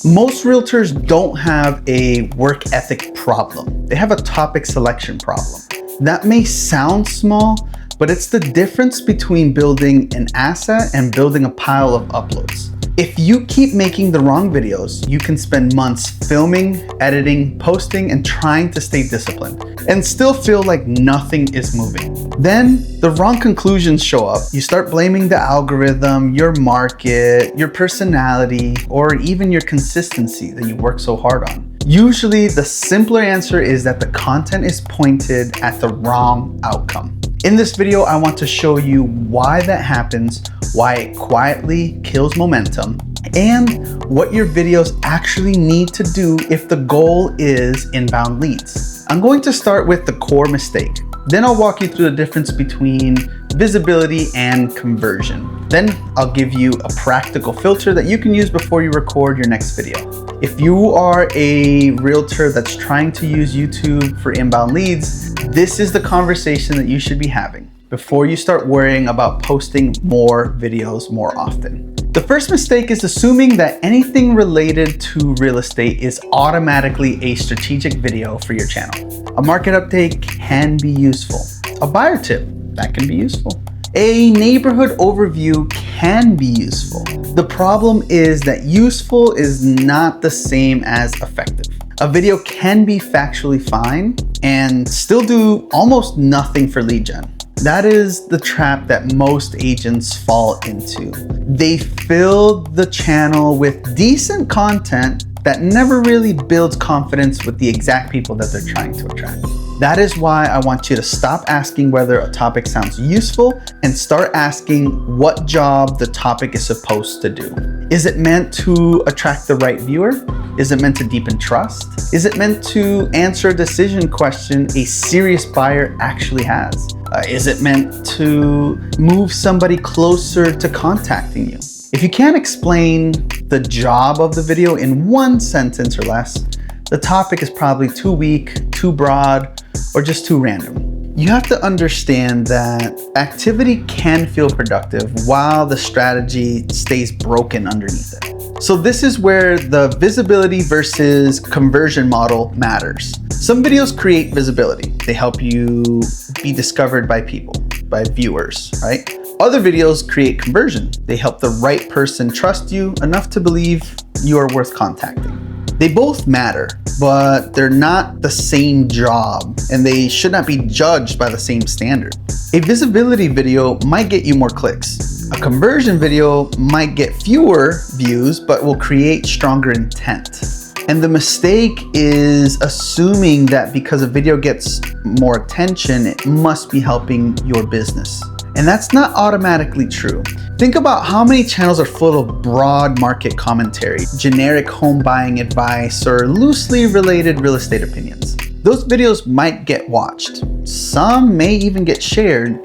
Most realtors don't have a work ethic problem. They have a topic selection problem. That may sound small, but it's the difference between building an asset and building a pile of uploads. If you keep making the wrong videos, you can spend months filming, editing, posting, and trying to stay disciplined, and still feel like nothing is moving. Then the wrong conclusions show up. You start blaming the algorithm, your market, your personality, or even your consistency that you work so hard on. Usually the simpler answer is that the content is pointed at the wrong outcome. In this video, I want to show you why that happens, why it quietly kills momentum, and what your videos actually need to do if the goal is inbound leads. I'm going to start with the core mistake. Then I'll walk you through the difference between visibility and conversion. Then I'll give you a practical filter that you can use before you record your next video. If you are a realtor that's trying to use YouTube for inbound leads, this is the conversation that you should be having before you start worrying about posting more videos more often. The first mistake is assuming that anything related to real estate is automatically a strategic video for your channel. A market update can be useful. A buyer tip, that can be useful. A neighborhood overview can be useful. The problem is that useful is not the same as effective. A video can be factually fine and still do almost nothing for lead gen. That is the trap that most agents fall into. They fill the channel with decent content that never really builds confidence with the exact people that they're trying to attract. That is why I want you to stop asking whether a topic sounds useful and start asking what job the topic is supposed to do. Is it meant to attract the right viewer? Is it meant to deepen trust? Is it meant to answer a decision question a serious buyer actually has? Is it meant to move somebody closer to contacting you? If you can't explain the job of the video in one sentence or less, the topic is probably too weak, too broad, or just too random. You have to understand that activity can feel productive while the strategy stays broken underneath it. So this is where the visibility versus conversion model matters. Some videos create visibility. They help you be discovered by people, by viewers, right? Other videos create conversion. They help the right person trust you enough to believe you are worth contacting. They both matter, but they're not the same job, and they should not be judged by the same standard. A visibility video might get you more clicks. A conversion video might get fewer views, but will create stronger intent. And the mistake is assuming that because a video gets more attention, it must be helping your business. And that's not automatically true. Think about how many channels are full of broad market commentary, generic home buying advice, or loosely related real estate opinions. Those videos might get watched. Some may even get shared,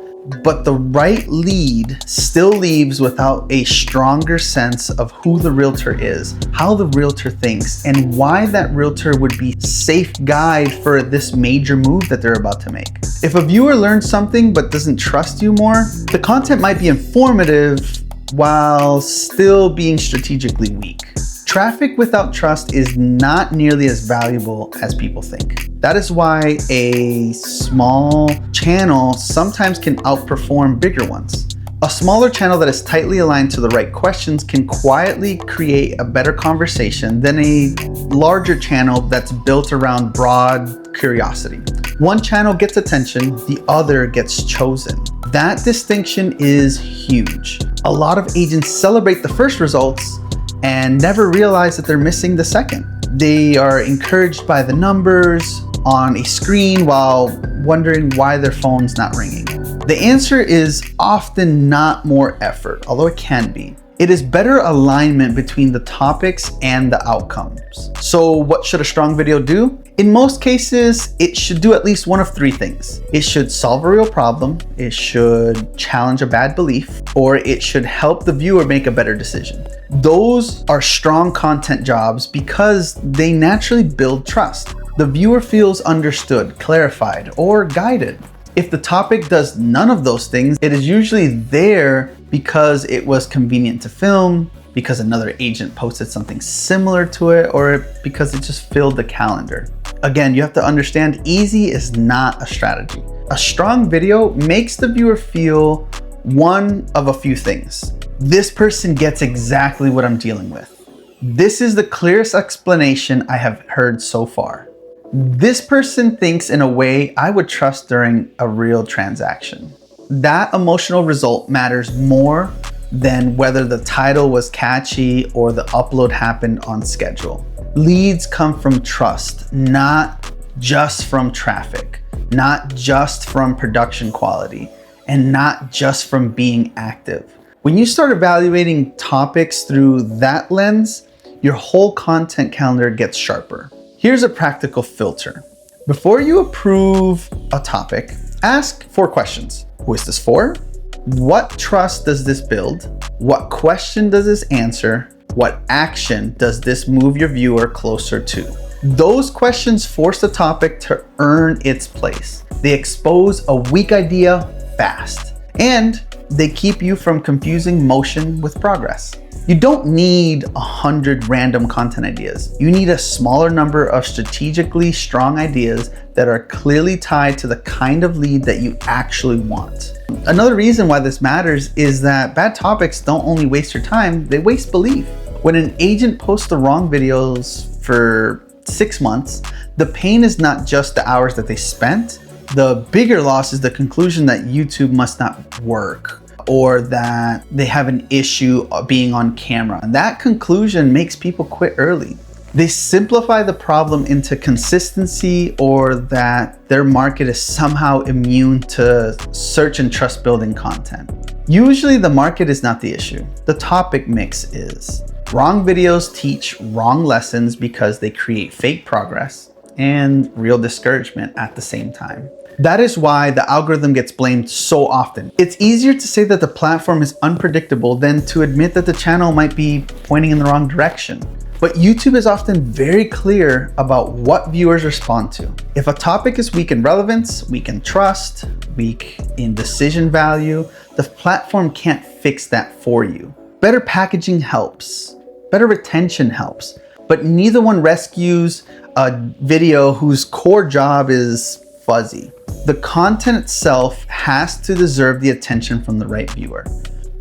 but the right lead still leaves without a stronger sense of who the realtor is, how the realtor thinks, and why that realtor would be a safe guide for this major move that they're about to make. If a viewer learns something but doesn't trust you more, the content might be informative while still being strategically weak. Traffic without trust is not nearly as valuable as people think. That is why a small channel sometimes can outperform bigger ones. A smaller channel that is tightly aligned to the right questions can quietly create a better conversation than a larger channel that's built around broad curiosity. One channel gets attention, the other gets chosen. That distinction is huge. A lot of agents celebrate the first results and never realize that they're missing the second. They are encouraged by the numbers on a screen while wondering why their phone's not ringing. The answer is often not more effort, although it can be. It is better alignment between the topics and the outcomes. So what should a strong video do? In most cases, it should do at least one of three things. It should solve a real problem, it should challenge a bad belief, or it should help the viewer make a better decision. Those are strong content jobs because they naturally build trust. The viewer feels understood, clarified, or guided. If the topic does none of those things, it is usually there because it was convenient to film, because another agent posted something similar to it, or because it just filled the calendar. Again, you have to understand easy is not a strategy. A strong video makes the viewer feel one of a few things. This person gets exactly what I'm dealing with. This is the clearest explanation I have heard so far. This person thinks in a way I would trust during a real transaction. That emotional result matters more than whether the title was catchy or the upload happened on schedule. Leads come from trust, not just from traffic, not just from production quality, and not just from being active. When you start evaluating topics through that lens, your whole content calendar gets sharper. Here's a practical filter. Before you approve a topic, ask 4 questions. Who is this for? What trust does this build? What question does this answer? What action does this move your viewer closer to? Those questions force the topic to earn its place. They expose a weak idea fast, and they keep you from confusing motion with progress. You don't need 100 random content ideas. You need a smaller number of strategically strong ideas that are clearly tied to the kind of lead that you actually want. Another reason why this matters is that bad topics don't only waste your time, they waste belief. When an agent posts the wrong videos for 6 months, the pain is not just the hours that they spent. The bigger loss is the conclusion that YouTube must not work, or that they have an issue being on camera. And that conclusion makes people quit early. They simplify the problem into consistency, or that their market is somehow immune to search and trust building content. Usually the market is not the issue. The topic mix is. Wrong videos teach wrong lessons because they create fake progress and real discouragement at the same time. That is why the algorithm gets blamed so often. It's easier to say that the platform is unpredictable than to admit that the channel might be pointing in the wrong direction. But YouTube is often very clear about what viewers respond to. If a topic is weak in relevance, weak in trust, weak in decision value, the platform can't fix that for you. Better packaging helps. Better retention helps. But neither one rescues a video whose core job is fuzzy. The content itself has to deserve the attention from the right viewer.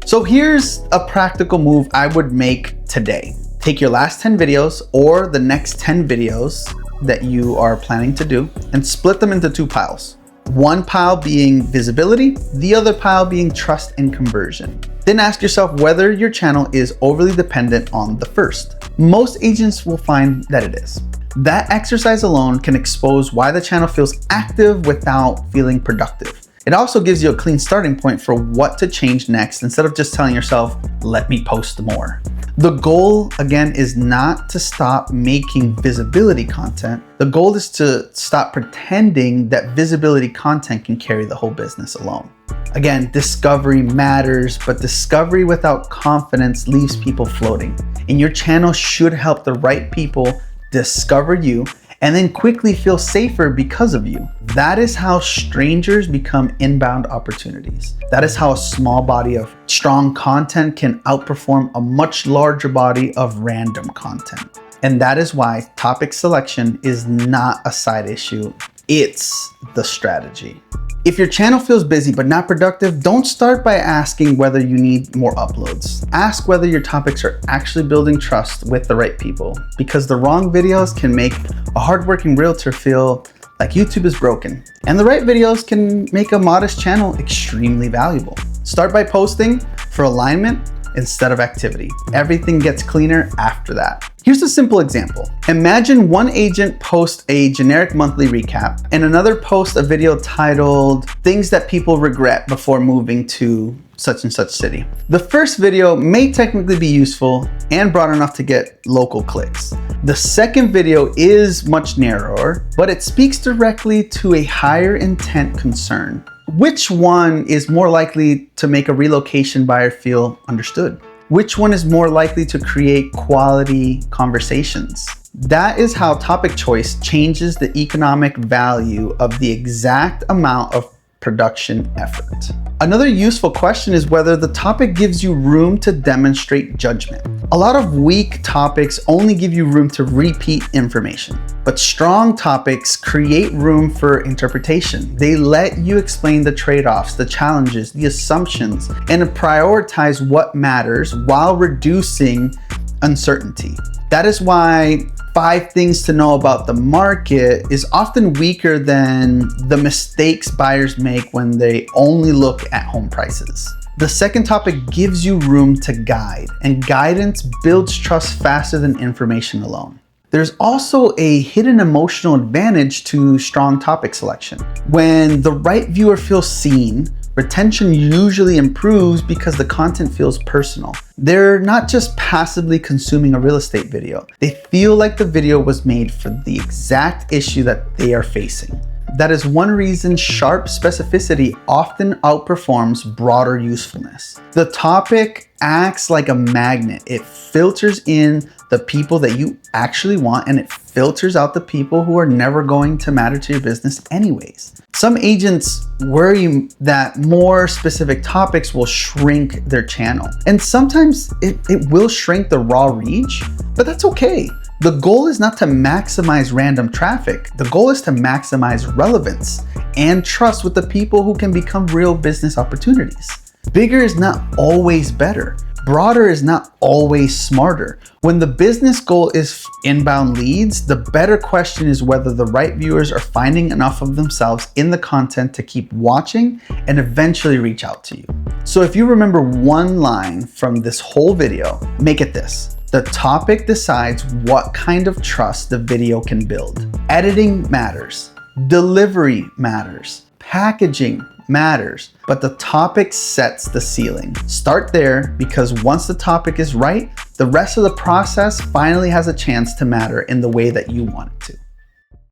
So here's a practical move I would make today. Take your last 10 videos or the next 10 videos that you are planning to do and split them into 2 piles. One pile being visibility, the other pile being trust and conversion. Then ask yourself whether your channel is overly dependent on the first. Most agents will find that it is. That exercise alone can expose why the channel feels active without feeling productive. It also gives you a clean starting point for what to change next instead of just telling yourself, let me post more. The goal, again, is not to stop making visibility content. The goal is to stop pretending that visibility content can carry the whole business alone. Again, discovery matters, but discovery without confidence leaves people floating. And your channel should help the right people discover you and then quickly feel safer because of you. That is how strangers become inbound opportunities. That is how a small body of strong content can outperform a much larger body of random content. And that is why topic selection is not a side issue, it's the strategy. If your channel feels busy but not productive, don't start by asking whether you need more uploads. Ask whether your topics are actually building trust with the right people, because the wrong videos can make a hardworking realtor feel like YouTube is broken, and the right videos can make a modest channel extremely valuable. Start by posting for alignment instead of activity. Everything gets cleaner after that. Here's a simple example. Imagine one agent posts a generic monthly recap and another posts a video titled "Things That People Regret Before Moving to Such and Such City." The first video may technically be useful and broad enough to get local clicks. The second video is much narrower, but it speaks directly to a higher intent concern. Which one is more likely to make a relocation buyer feel understood? Which one is more likely to create quality conversations? That is how topic choice changes the economic value of the exact amount of production effort. Another useful question is whether the topic gives you room to demonstrate judgment. A lot of weak topics only give you room to repeat information, but strong topics create room for interpretation. They let you explain the trade-offs, the challenges, the assumptions, and prioritize what matters while reducing uncertainty. That is why 5 things to know about the market is often weaker than the mistakes buyers make when they only look at home prices. The second topic gives you room to guide, and guidance builds trust faster than information alone. There's also a hidden emotional advantage to strong topic selection. When the right viewer feels seen, retention usually improves because the content feels personal. They're not just passively consuming a real estate video. They feel like the video was made for the exact issue that they are facing. That is one reason sharp specificity often outperforms broader usefulness. The topic acts like a magnet. It filters in the people that you actually want, and it filters out the people who are never going to matter to your business anyways. Some agents worry that more specific topics will shrink their channel. And sometimes it will shrink the raw reach, but that's okay. The goal is not to maximize random traffic. The goal is to maximize relevance and trust with the people who can become real business opportunities. Bigger is not always better. Broader is not always smarter. When the business goal is inbound leads, the better question is whether the right viewers are finding enough of themselves in the content to keep watching and eventually reach out to you. So if you remember one line from this whole video, make it this: the topic decides what kind of trust the video can build. Editing matters. Delivery matters. Packaging matters, but the topic sets the ceiling. Start there, because once the topic is right, the rest of the process finally has a chance to matter in the way that you want it to.